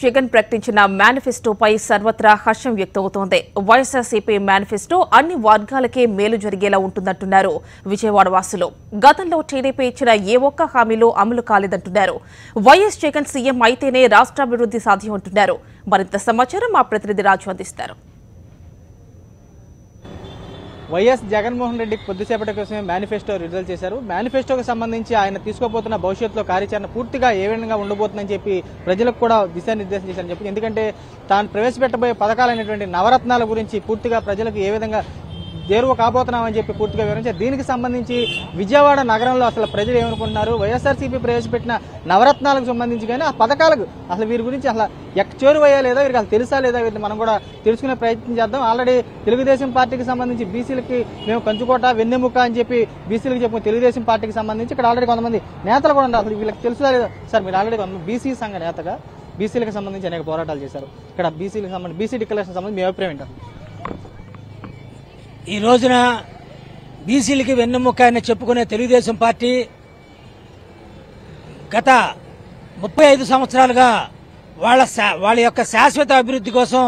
జగన్ ప్రకటించిన మేనిఫెస్టోపై సర్వత్రా హర్షం వ్యక్తమవుతోంది. వైఎస్ఆర్సీపీ మేనిఫెస్టో అన్ని వర్గాలకే మేలు జరిగేలా ఉంటుందంటున్నారు విజయవాడ వాసులు. గతంలో టీడీపీ ఇచ్చిన ఏ ఒక్క హామీలో అమలు కాలేదంటున్నారు. వైఎస్ జగన్ సీఎం అయితేనే రాష్ట్రాభివృద్ధి సాధ్యం అంటున్నారు. మరింత సమాచారం మా ప్రతినిధి రాజు అందిస్తారు. వైఎస్ జగన్మోహన్ రెడ్డి కొద్దిసేపటి కోసమే మేనిఫెస్టో విడుదల చేశారు. మేనిఫెస్టోకి సంబంధించి ఆయన తీసుకోబోతున్న భవిష్యత్తులో కార్యాచరణ పూర్తిగా ఏ విధంగా ఉండబోతుందని చెప్పి ప్రజలకు కూడా దిశానిర్దేశం చేశారని చెప్పి, ఎందుకంటే తాను ప్రవేశపెట్టబోయే పథకాలైనటువంటి నవరత్నాల గురించి పూర్తిగా ప్రజలకు ఏ విధంగా చేరువ కాబోతున్నామని చెప్పి పూర్తిగా వివరించారు. దీనికి సంబంధించి విజయవాడ నగరంలో అసలు ప్రజలు ఏమనుకుంటున్నారు, వైఎస్ఆర్సీపీ ప్రవేశపెట్టిన నవరత్నాలకు సంబంధించి కానీ ఆ పథకాలకు అసలు వీరి గురించి అసలు చేరువయ్యా లేదా, వీరికి అసలు తెలుసా లేదా, వీటిని మనం కూడా తెలుసుకునే ప్రయత్నం చేద్దాం. ఆల్రెడీ తెలుగుదేశం పార్టీకి సంబంధించి బీసీలకి మేము కంచుకోట వెన్నెముక అని చెప్పి బీసీలకు చెప్పిన తెలుగుదేశం పార్టీకి సంబంధించి ఇక్కడ ఆల్రెడీ కొంతమంది నేతలు కూడా ఉన్నారు. అసలు వీళ్ళకి తెలుసా లేదా సార్? మీరు ఆల్రెడీ బీసీ సంఘ నేతగా బీసీలకు సంబంధించి అనేక పోరాటాలు చేశారు. ఇక్కడ బీసీలకు సంబంధించి బీసీ డిక్లరేషన్ సంబంధించి మీ అభిప్రాయం ఏంటారు? ఈ రోజున బీసీలకి వెన్నెముక అని చెప్పుకునే తెలుగుదేశం పార్టీ గత 35 సంవత్సరాలుగా వాళ్ళ యొక్క శాశ్వత అభివృద్ధి కోసం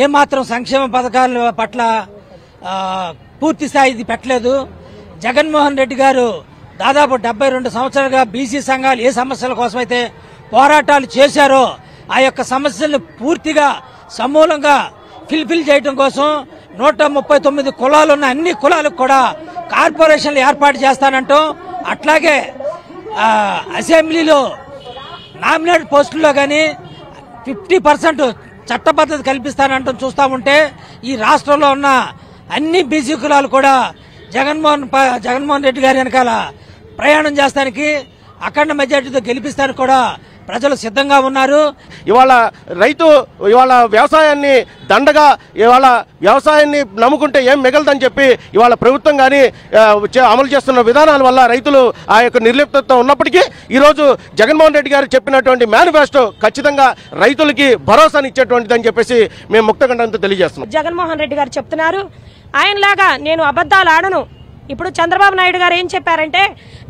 ఏమాత్రం సంక్షేమ పథకాల పట్ల పూర్తి స్థాయి పెట్టలేదు. జగన్మోహన్ రెడ్డి గారు దాదాపు 72 సంవత్సరాలుగా బీసీ సంఘాలు ఏ సమస్యల కోసమైతే పోరాటాలు చేశారో ఆ యొక్క సమస్యలను పూర్తిగా సమూలంగా ఫిల్ఫిల్ చేయడం కోసం 139 కులాలున్న అన్ని కులాలకు కూడా కార్పొరేషన్లు ఏర్పాటు చేస్తానంటాం. అట్లాగే అసెంబ్లీలో నామినేటెడ్ పోస్టుల్లో కానీ 50% చట్టబద్ధత కల్పిస్తానంటాం. చూస్తా ఉంటే ఈ రాష్ట్రంలో ఉన్న అన్ని బీసీ కులాలు కూడా జగన్మోహన్ రెడ్డి గారి వెనకాల ప్రయాణం చేస్తానికి అఖండ మెజార్టీతో గెలిపిస్తానికి కూడా ప్రజలు సిద్ధంగా ఉన్నారు. ఇవాళ వ్యవసాయాన్ని దండగా ఇవాళ వ్యవసాయాన్ని నమ్ముకుంటే ఏం మిగలదని చెప్పి ఇవాళ ప్రభుత్వం కానీ అమలు చేస్తున్న విధానాల వల్ల రైతులు ఆ యొక్క నిర్లిప్తతో ఉన్నప్పటికీ ఈరోజు జగన్మోహన్ రెడ్డి గారు చెప్పినటువంటి మేనిఫెస్టో ఖచ్చితంగా రైతులకి భరోసాని ఇచ్చేటువంటిదని చెప్పేసి మేము ముక్తకంఠంతో తెలియజేస్తున్నాం. జగన్మోహన్ రెడ్డి గారు చెప్తున్నారు, ఆయనలాగా నేను అబద్దాలు ఆడను. ఇప్పుడు చంద్రబాబు నాయుడు గారు ఏం చెప్పారంటే,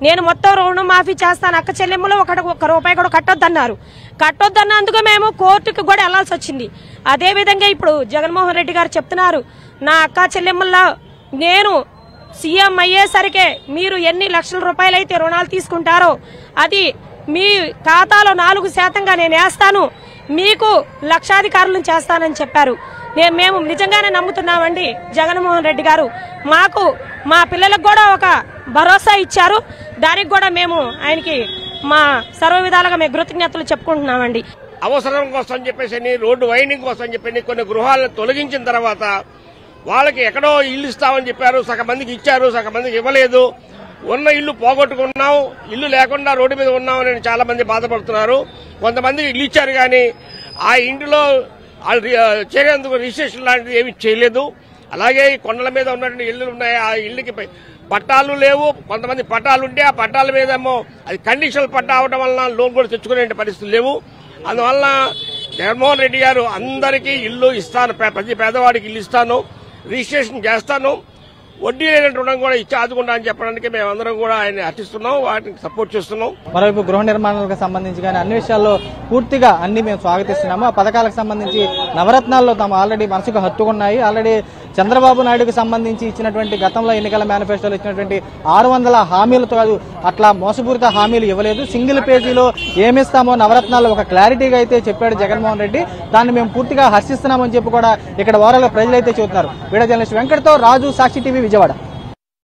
నేను మొత్తం రుణమాఫీ చేస్తాను, అక్క చెల్లెమ్మలో ఒక్క రూపాయి కూడా కట్టొద్దన్నారు. కట్టొద్దన్నందుకు మేము కోర్టుకు కూడా వెళ్లాల్సి వచ్చింది. అదేవిధంగా ఇప్పుడు జగన్మోహన్ రెడ్డి గారు చెప్తున్నారు, నా అక్క చెల్లెమ్మల్లో నేను సీఎం అయ్యేసరికే మీరు ఎన్ని లక్షల రూపాయలు అయితే రుణాలు తీసుకుంటారో అది మీ ఖాతాలో 4% నేను వేస్తాను, మీకు లక్షాధికారులను చేస్తానని చెప్పారు. మేము నిజంగానే నమ్ముతున్నామండి. జగన్మోహన్ రెడ్డి గారు మాకు మా పిల్లలకు కూడా ఒక భరోసా ఇచ్చారు. దానికి కూడా మేము ఆయనకి మా సర్వ విధాలుగా మేము కృతజ్ఞతలు చెప్పుకుంటున్నామండి. అవసరం కోసం చెప్పేసి రోడ్డు వైండింగ్ కోసం చెప్పి కొన్ని గృహాలను తొలగించిన తర్వాత వాళ్ళకి ఎక్కడో ఇల్లు ఇస్తామని చెప్పారు. సగం మందికి ఇచ్చారు, సగం మందికి ఇవ్వలేదు. ఉన్న ఇల్లు పోగొట్టుకున్నాం, ఇల్లు లేకుండా రోడ్డు మీద ఉన్నామని చాలా మంది బాధపడుతున్నారు. కొంతమందికి ఇల్లు ఇచ్చారు కానీ ఆ ఇంటిలో చేరేందుకు రిజిస్ట్రేషన్ లాంటిది ఏమి చేయలేదు. అలాగే కొండల మీద ఉన్నటువంటి ఇళ్లు ఉన్నాయి, ఆ ఇళ్లకి పట్టాలు లేవు. కొంతమంది పట్టాలు ఉంటే ఆ పట్టాల మీదేమో అది కండిషనల్ పట్టా అవడం వలన లోన్ కూడా తెచ్చుకునే పరిస్థితులు లేవు. అందువల్ల జగన్మోహన్ రెడ్డి గారు అందరికీ ఇల్లు ఇస్తాను, ప్రతి పేదవాడికి ఇల్లు ఇస్తాను, రిజిస్ట్రేషన్ చేస్తాను, వడ్డీ లేని రుణం కూడా ఇచ్చి ఆదుకుంటా అని చెప్పడానికి మేమందరం కూడా ఆయన హర్షిస్తున్నాం, వాటికి సపోర్ట్ చేస్తున్నాం. మరోవైపు గృహ నిర్మాణాలకు సంబంధించి కానీ అన్ని విషయాల్లో పూర్తిగా అన్ని మేము స్వాగతిస్తున్నాము. ఆ పథకాలకు సంబంధించి నవరత్నాల్లో తమ ఆల్రెడీ మనసుకు హత్తుకున్నాయి. ఆల్రెడీ చంద్రబాబు నాయుడుకు సంబంధించి ఇచ్చినటువంటి గతంలో ఎన్నికల మేనిఫెస్టోలో ఇచ్చినటువంటి 600 హామీలతో కాదు, అట్లా మోసపూరిత హామీలు ఇవ్వలేదు. సింగిల్ పేజీలో ఏమిస్తామో నవరత్నాల్లో ఒక క్లారిటీగా అయితే చెప్పాడు జగన్మోహన్ రెడ్డి. దాన్ని మేము పూర్తిగా హర్షిస్తున్నామని చెప్పి కూడా ఇక్కడ ఓవరాల్ ప్రజలైతే చెబుతున్నారు. వీడియో జర్నలిస్ట్ వెంకట్తో రాజు, సాక్షి టీవీ, విజయవాడ.